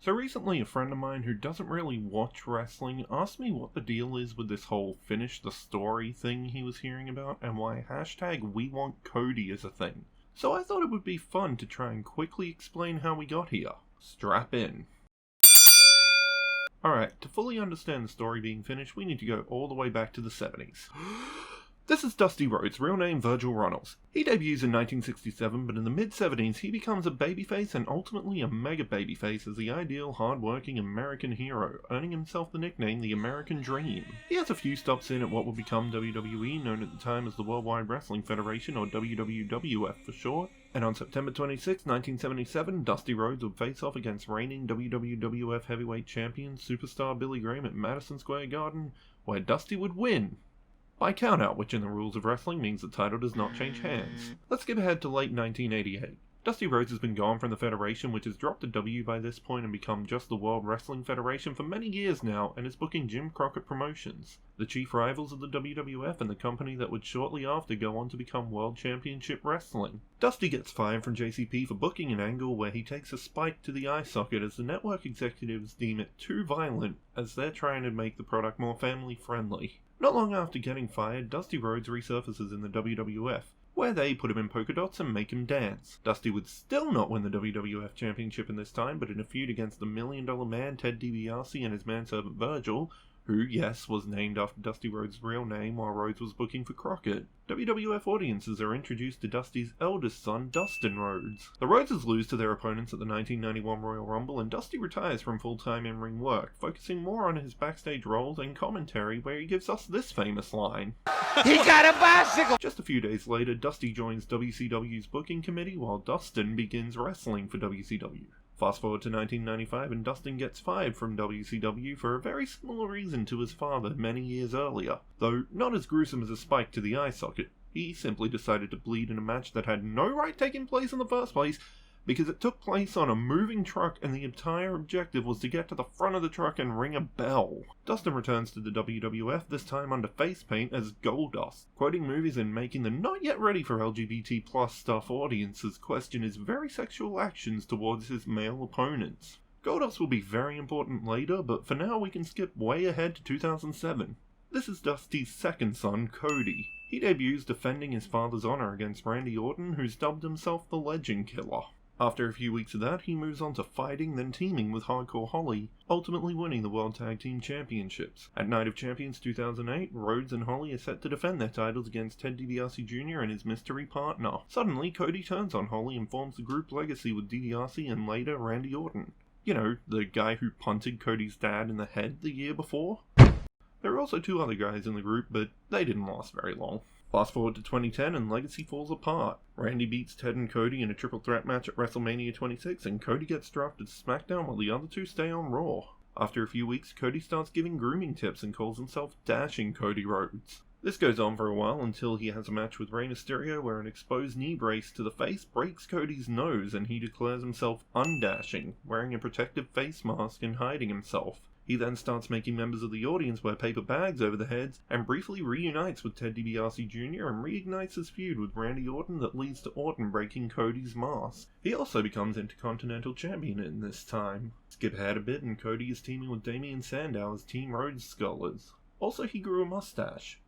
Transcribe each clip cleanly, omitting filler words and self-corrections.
So recently a friend of mine who doesn't really watch wrestling asked me what the deal is with this whole finish the story thing he was hearing about and why #WeWantCody is a thing. So I thought it would be fun to try and quickly explain how we got here. Strap in. Alright, to fully understand the story being finished, we need to go all the way back to the 70s. This is Dusty Rhodes, real name Virgil Runnels. He debuts in 1967, but in the mid-70s he becomes a babyface and ultimately a mega babyface as the ideal hard-working American hero, earning himself the nickname the American Dream. He has a few stops in at what would become WWE, known at the time as the Worldwide Wrestling Federation, or WWF for short, and on September 26, 1977, Dusty Rhodes would face off against reigning WWF Heavyweight Champion Superstar Billy Graham at Madison Square Garden, where Dusty would win by countout, which in the rules of wrestling means the title does not change hands. Let's skip ahead to late 1988. Dusty Rhodes has been gone from the Federation, which has dropped the W by this point and become just the World Wrestling Federation for many years now, and is booking Jim Crockett Promotions, the chief rivals of the WWF and the company that would shortly after go on to become World Championship Wrestling. Dusty gets fired from JCP for booking an angle where he takes a spike to the eye socket as the network executives deem it too violent as they're trying to make the product more family friendly. Not long after getting fired, Dusty Rhodes resurfaces in the WWF, where they put him in polka dots and make him dance. Dusty would still not win the WWF Championship in this time, but in a feud against the $1 Million Man Ted DiBiase and his manservant Virgil, who, yes, was named after Dusty Rhodes' real name while Rhodes was booking for Crockett. WWF audiences are introduced to Dusty's eldest son, Dustin Rhodes. The Rhodeses lose to their opponents at the 1991 Royal Rumble, and Dusty retires from full-time in-ring work, focusing more on his backstage roles and commentary, where he gives us this famous line. He got a bicycle! Just a few days later, Dusty joins WCW's booking committee while Dustin begins wrestling for WCW. Fast forward to 1995 and Dustin gets fired from WCW for a very similar reason to his father many years earlier, though not as gruesome as a spike to the eye socket. He simply decided to bleed in a match that had no right taking place in the first place, because it took place on a moving truck and the entire objective was to get to the front of the truck and ring a bell. Dustin returns to the WWF, this time under face paint as Goldust, quoting movies and making the not yet ready for LGBT plus stuff audiences question his very sexual actions towards his male opponents. Goldust will be very important later, but for now we can skip way ahead to 2007. This is Dusty's second son, Cody. He debuts defending his father's honor against Randy Orton, who's dubbed himself the Legend Killer. After a few weeks of that, he moves on to fighting, then teaming with Hardcore Holly, ultimately winning the World Tag Team Championships. At Night of Champions 2008, Rhodes and Holly are set to defend their titles against Ted DiBiase Jr. and his mystery partner. Suddenly, Cody turns on Holly and forms the group Legacy with DiBiase and later Randy Orton. You know, the guy who punted Cody's dad in the head the year before? There are also two other guys in the group, but they didn't last very long. Fast forward to 2010 and Legacy falls apart. Randy beats Ted and Cody in a triple threat match at WrestleMania 26 and Cody gets drafted to SmackDown while the other two stay on Raw. After a few weeks, Cody starts giving grooming tips and calls himself Dashing Cody Rhodes. This goes on for a while until he has a match with Rey Mysterio where an exposed knee brace to the face breaks Cody's nose and he declares himself undashing, wearing a protective face mask and hiding himself. He then starts making members of the audience wear paper bags over their heads and briefly reunites with Ted DiBiase Jr. and reignites his feud with Randy Orton that leads to Orton breaking Cody's mask. He also becomes Intercontinental Champion in this time. Skip ahead a bit and Cody is teaming with Damien Sandow as Team Rhodes Scholars. Also, he grew a mustache.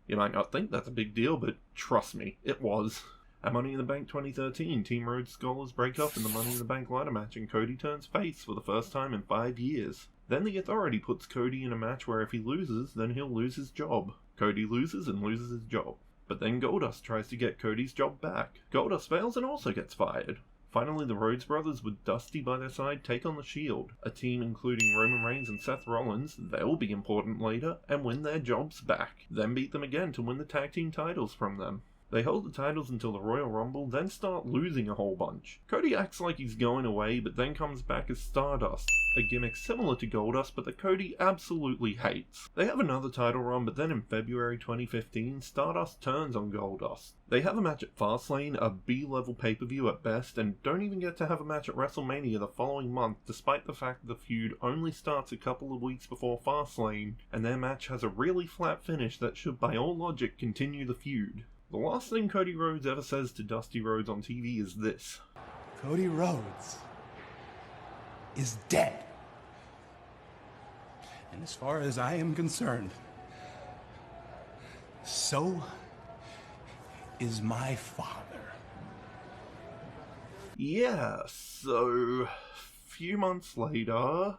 You might not think that's a big deal, but trust me, it was. At Money in the Bank 2013, Team Rhodes Scholars break up in the Money in the Bank ladder match and Cody turns face for the first time in 5 years. Then the Authority puts Cody in a match where if he loses, then he'll lose his job. Cody loses and loses his job. But then Goldust tries to get Cody's job back. Goldust fails and also gets fired. Finally, the Rhodes brothers, with Dusty by their side, take on the Shield, a team including Roman Reigns and Seth Rollins, they'll be important later, and win their jobs back. Then beat them again to win the tag team titles from them. They hold the titles until the Royal Rumble, then start losing a whole bunch. Cody acts like he's going away, but then comes back as Stardust, a gimmick similar to Goldust, but that Cody absolutely hates. They have another title run, but then in February 2015, Stardust turns on Goldust. They have a match at Fastlane, a B-level pay-per-view at best, and don't even get to have a match at WrestleMania the following month, despite the fact the feud only starts a couple of weeks before Fastlane, and their match has a really flat finish that should by all logic continue the feud. The last thing Cody Rhodes ever says to Dusty Rhodes on TV is this. Cody Rhodes. is dead. And as far as I am concerned, so is my father. Yeah, so few months later,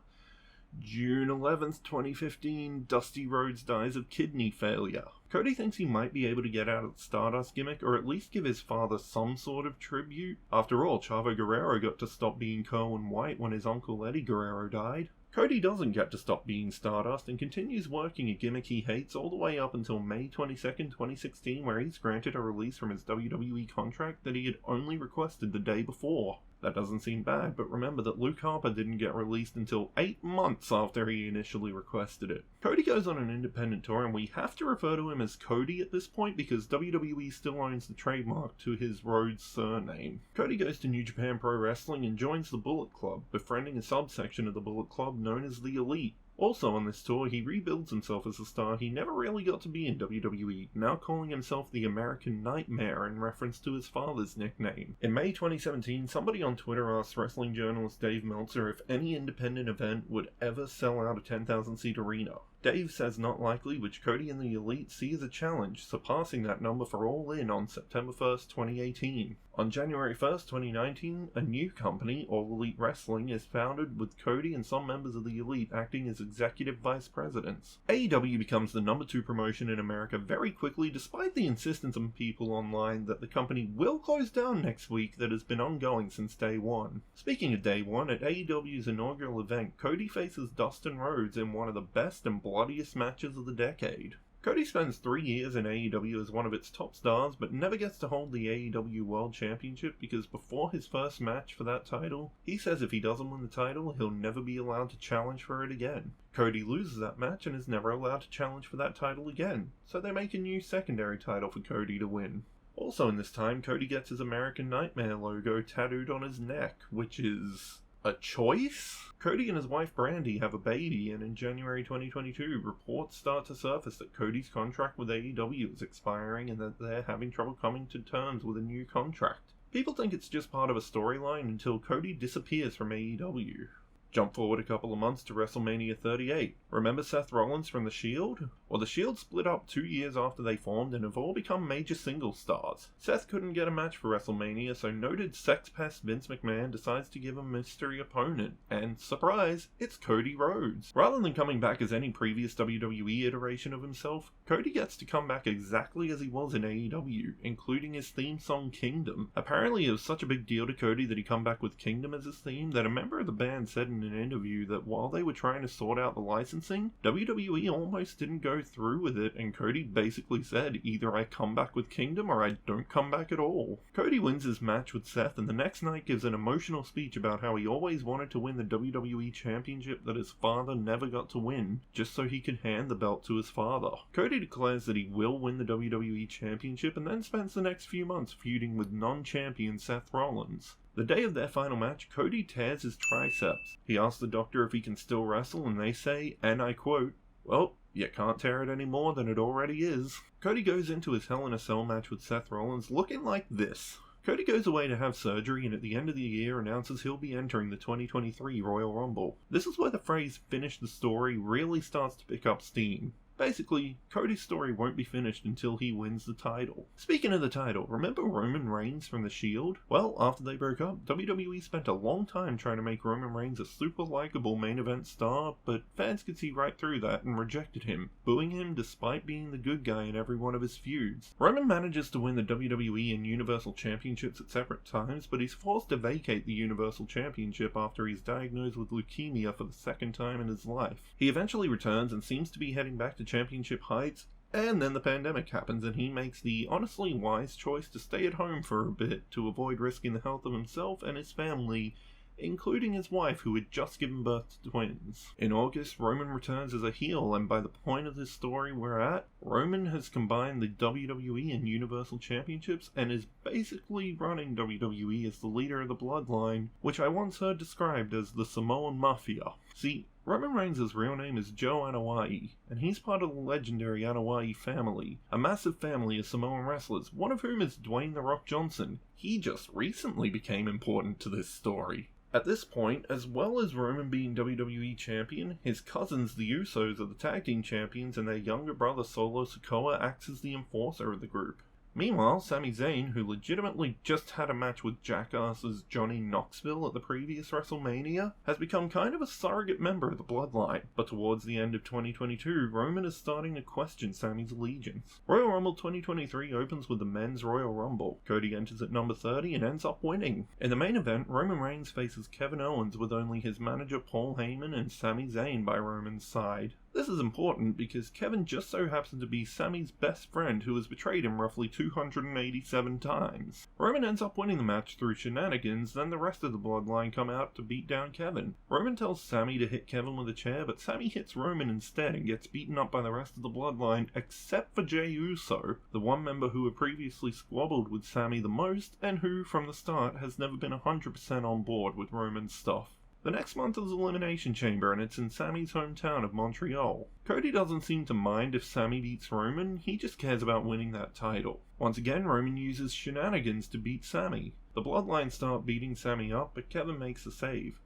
June 11th, 2015, Dusty Rhodes dies of kidney failure. Cody thinks he might be able to get out of the Stardust gimmick, or at least give his father some sort of tribute. After all, Chavo Guerrero got to stop being Kerwin White when his uncle Eddie Guerrero died. Cody doesn't get to stop being Stardust and continues working a gimmick he hates all the way up until May 22nd, 2016, where he's granted a release from his WWE contract that he had only requested the day before. That doesn't seem bad, but remember that Luke Harper didn't get released until 8 months after he initially requested it. Cody goes on an independent tour, and we have to refer to him as Cody at this point because WWE still owns the trademark to his Rhodes surname. Cody goes to New Japan Pro Wrestling and joins the Bullet Club, befriending a subsection of the Bullet Club known as the Elite. Also on this tour, he rebuilds himself as a star he never really got to be in WWE, now calling himself the American Nightmare in reference to his father's nickname. In May 2017, somebody on Twitter asked wrestling journalist Dave Meltzer if any independent event would ever sell out a 10,000-seat arena. Dave says not likely, which Cody and the Elite see as a challenge, surpassing that number for All In on September 1st, 2018. On January 1st, 2019, a new company, All Elite Wrestling, is founded with Cody and some members of the Elite acting as executive vice presidents. AEW becomes the number 2 promotion in America very quickly, despite the insistence of people online that the company will close down next week that has been ongoing since day one. Speaking of day one, at AEW's inaugural event, Cody faces Dustin Rhodes in one of the best and bloodiest matches of the decade. Cody spends 3 years in AEW as one of its top stars, but never gets to hold the AEW World Championship because before his first match for that title, he says if he doesn't win the title, he'll never be allowed to challenge for it again. Cody loses that match and is never allowed to challenge for that title again, so they make a new secondary title for Cody to win. Also in this time, Cody gets his American Nightmare logo tattooed on his neck, which is a choice? Cody and his wife Brandy have a baby, and in January 2022, reports start to surface that Cody's contract with AEW is expiring and that they're having trouble coming to terms with a new contract. People think it's just part of a storyline until Cody disappears from AEW. Jump forward a couple of months to WrestleMania 38. Remember Seth Rollins from The Shield? Well, The Shield split up 2 years after they formed and have all become major singles stars. Seth couldn't get a match for WrestleMania, so noted sex pest Vince McMahon decides to give him a mystery opponent. And, surprise, it's Cody Rhodes. Rather than coming back as any previous WWE iteration of himself, Cody gets to come back exactly as he was in AEW, including his theme song Kingdom. Apparently it was such a big deal to Cody that he come back with Kingdom as his theme that a member of the band said in an interview that while they were trying to sort out the licensing, WWE almost didn't go through with it, and Cody basically said, either I come back with Kingdom or I don't come back at all. Cody wins his match with Seth and the next night gives an emotional speech about how he always wanted to win the WWE Championship that his father never got to win, just so he could hand the belt to his father. Cody declares that he will win the WWE Championship and then spends the next few months feuding with non-champion Seth Rollins. The day of their final match, Cody tears his triceps. He asks the doctor if he can still wrestle, and they say, and I quote, "Well, you can't tear it any more than it already is." Cody goes into his Hell in a Cell match with Seth Rollins looking like this. Cody goes away to have surgery and at the end of the year announces he'll be entering the 2023 Royal Rumble. This is where the phrase "finish the story" really starts to pick up steam. Basically, Cody's story won't be finished until he wins the title. Speaking of the title, remember Roman Reigns from The Shield? Well, after they broke up, WWE spent a long time trying to make Roman Reigns a super likable main event star, but fans could see right through that and rejected him, booing him despite being the good guy in every one of his feuds. Roman manages to win the WWE and Universal Championships at separate times, but he's forced to vacate the Universal Championship after he's diagnosed with leukemia for the second time in his life. He eventually returns and seems to be heading back to championship heights, and then the pandemic happens and he makes the honestly wise choice to stay at home for a bit to avoid risking the health of himself and his family, including his wife who had just given birth to twins. In August, Roman returns as a heel, and by the point of this story we're at, Roman has combined the WWE and Universal Championships and is basically running WWE as the leader of the bloodline, which I once heard described as the Samoan Mafia. See, Roman Reigns' real name is Joe Anoa'i, and he's part of the legendary Anoa'i family, a massive family of Samoan wrestlers, one of whom is Dwayne "The Rock" Johnson. He just recently became important to this story. At this point, as well as Roman being WWE Champion, his cousins, the Usos, are the Tag Team Champions, and their younger brother Solo Sikoa acts as the enforcer of the group. Meanwhile, Sami Zayn, who legitimately just had a match with Jackass's Johnny Knoxville at the previous WrestleMania, has become kind of a surrogate member of the Bloodline. But towards the end of 2022, Roman is starting to question Sami's allegiance. Royal Rumble 2023 opens with the Men's Royal Rumble. Cody enters at number 30 and ends up winning. In the main event, Roman Reigns faces Kevin Owens with only his manager Paul Heyman and Sami Zayn by Roman's side. This is important because Kevin just so happens to be Sami's best friend who has betrayed him roughly 287 times. Roman ends up winning the match through shenanigans, then the rest of the Bloodline come out to beat down Kevin. Roman tells Sami to hit Kevin with a chair, but Sami hits Roman instead and gets beaten up by the rest of the Bloodline except for Jey Uso, the one member who had previously squabbled with Sami the most and who, from the start, has never been 100% on board with Roman's stuff. The next month is Elimination Chamber, and it's in Sami's hometown of Montreal. Cody doesn't seem to mind if Sami beats Roman, he just cares about winning that title. Once again, Roman uses shenanigans to beat Sami. The Bloodline start beating Sami up, but Kevin makes a save.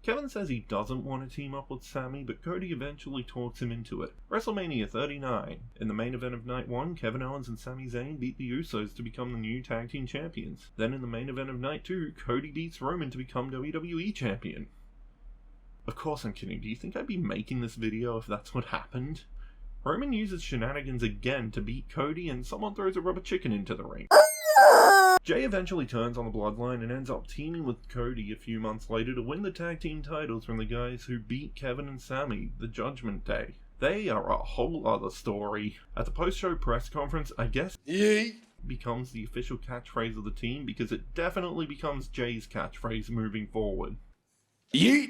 Kevin says he doesn't want to team up with Sami, but Cody eventually talks him into it. WrestleMania 39. In the main event of Night 1, Kevin Owens and Sami Zayn beat the Usos to become the new Tag Team Champions. Then in the main event of Night 2, Cody beats Roman to become WWE Champion. Of course I'm kidding, do you think I'd be making this video if that's what happened? Roman uses shenanigans again to beat Cody and someone throws a rubber chicken into the ring. Jey eventually turns on the Bloodline and ends up teaming with Cody a few months later to win the tag team titles from the guys who beat Kevin and Sami, the Judgment Day. They are a whole other story. At the post-show press conference, I guess Yeet becomes the official catchphrase of the team because it definitely becomes Jey's catchphrase moving forward. Yeet!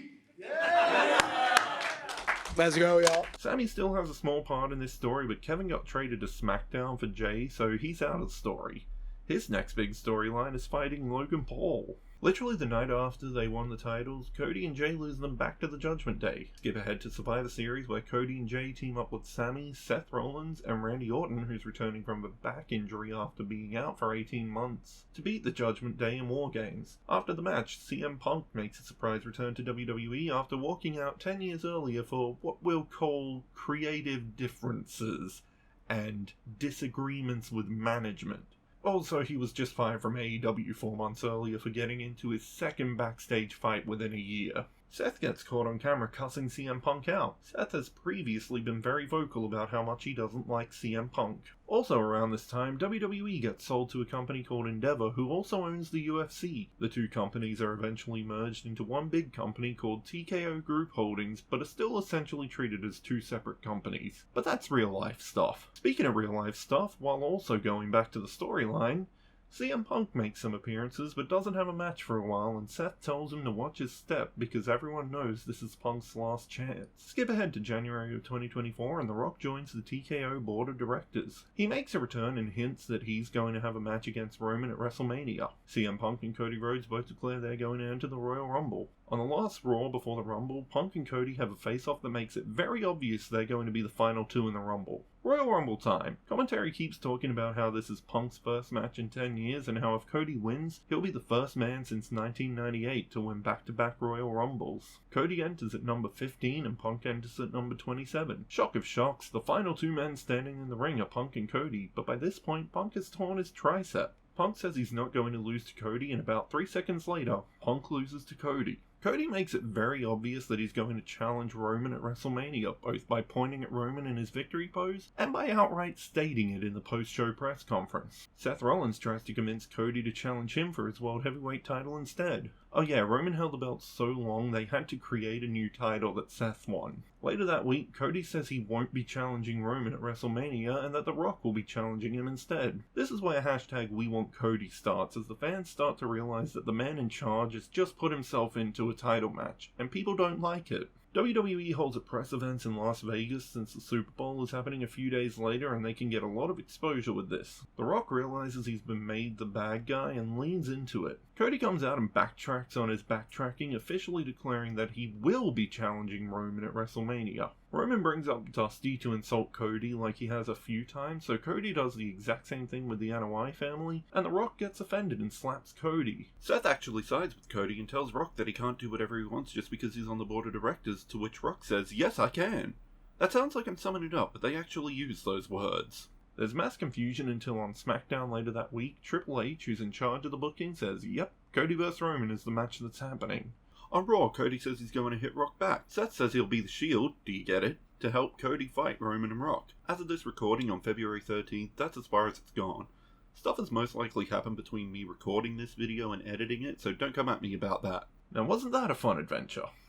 Let's go, y'all. Sami still has a small part in this story, but Kevin got traded to SmackDown for Jey, so he's out of the story. His next big storyline is fighting Logan Paul. Literally the night after they won the titles, Cody and Jey lose them back to the Judgment Day. Skip ahead to Survivor Series where Cody and Jey team up with Sami, Seth Rollins, and Randy Orton, who's returning from a back injury after being out for 18 months, to beat the Judgment Day in War Games. After the match, CM Punk makes a surprise return to WWE after walking out 10 years earlier for what we'll call creative differences and disagreements with management. Also, he was just fired from AEW 4 months earlier for getting into his second backstage fight within a year. Seth gets caught on camera cussing CM Punk out. Seth has previously been very vocal about how much he doesn't like CM Punk. Also around this time, WWE gets sold to a company called Endeavor, who also owns the UFC. The two companies are eventually merged into one big company called TKO Group Holdings, but are still essentially treated as two separate companies. But that's real life stuff. Speaking of real life stuff, while also going back to the storyline, CM Punk makes some appearances but doesn't have a match for a while, and Seth tells him to watch his step because everyone knows this is Punk's last chance. Skip ahead to January of 2024 and The Rock joins the TKO board of directors. He makes a return and hints that he's going to have a match against Roman at WrestleMania. CM Punk and Cody Rhodes both declare they're going to enter the Royal Rumble. On the last Raw before the Rumble, Punk and Cody have a face-off that makes it very obvious they're going to be the final two in the Rumble. Royal Rumble time. Commentary keeps talking about how this is Punk's first match in 10 years and how if Cody wins, he'll be the first man since 1998 to win back-to-back Royal Rumbles. Cody enters at number 15 and Punk enters at number 27. Shock of shocks, the final two men standing in the ring are Punk and Cody, but by this point Punk has torn his tricep. Punk says he's not going to lose to Cody, and about 3 seconds later, Punk loses to Cody. Cody makes it very obvious that he's going to challenge Roman at WrestleMania, both by pointing at Roman in his victory pose, and by outright stating it in the post-show press conference. Seth Rollins tries to convince Cody to challenge him for his World Heavyweight title instead. Oh yeah, Roman held the belt so long they had to create a new title that Seth won. Later that week, Cody says he won't be challenging Roman at WrestleMania and that The Rock will be challenging him instead. This is where #WeWantCody starts, as the fans start to realize that the man in charge has just put himself into a title match, and people don't like it. WWE holds a press event in Las Vegas since the Super Bowl is happening a few days later, and they can get a lot of exposure with this. The Rock realizes he's been made the bad guy and leans into it. Cody comes out and backtracks on his backtracking, officially declaring that he will be challenging Roman at WrestleMania. Roman brings up Dusty to insult Cody like he has a few times, so Cody does the exact same thing with the Anoa'i family, and The Rock gets offended and slaps Cody. Seth actually sides with Cody and tells Rock that he can't do whatever he wants just because he's on the board of directors, to which Rock says, "Yes, I can." That sounds like I'm summing it up, but they actually use those words. There's mass confusion until on SmackDown later that week, Triple H, who's in charge of the booking, says, "Yep, Cody vs. Roman is the match that's happening." On Raw, Cody says he's going to hit Rock back. Seth says he'll be the Shield, do you get it, to help Cody fight Roman and Rock. As of this recording on February 13th, that's as far as it's gone. Stuff has most likely happened between me recording this video and editing it, so don't come at me about that. Now wasn't that a fun adventure?